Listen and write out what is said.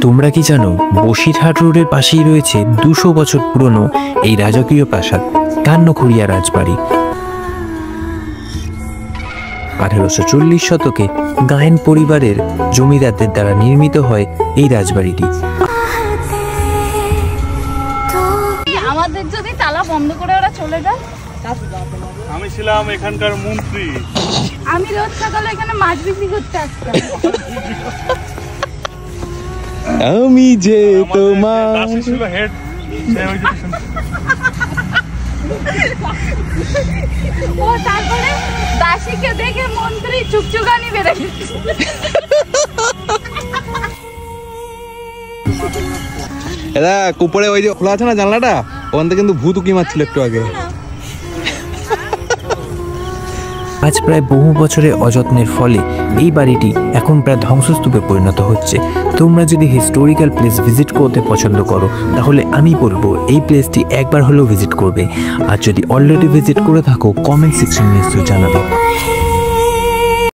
তোমরা কি জানো বসিরহাট রোডের পাশেই রয়েছে 200 বছর পুরনো এই রাজকীয় প্রাসাদ কান্নখড়িয়া রাজবাড়ি। 1840 শতকে গায়েন পরিবারের জমিদারদের দ্বারা নির্মিত হয় এই রাজবাড়িটি। আমাদের যদি তালা বন্ধ করে ওরা চলে যায়। আমি ছিলাম এখানকার মন্ত্রী। আমি রোজ সকালে এখানে মাছ বিক্রি করতে আসতাম। আমি যে তোমার হেড ও তারপরে দাসীকে দেখে মন্ত্রী চুকচুকানি বেড়ে গেছে। এরা উপরে ওই যে খোলা আছে না জানলাটা, ওখান থেকে কিন্তু ভূত উকি মারছিল একটু আগে। আজ প্রায় বহু বছরের অযত্নের ফলে এই বাড়িটি এখন প্রায় ধ্বংসস্তূপে পরিণত হচ্ছে। তোমরা যদি হিস্টোরিক্যাল প্লেস ভিজিট করতে পছন্দ করো তাহলে আমি বলবো এই প্লেসটি একবার হলেও ভিজিট করবে। আর যদি অলরেডি ভিজিট করে থাকো কমেন্ট সেকশনে নিশ্চয়ই জানাবে।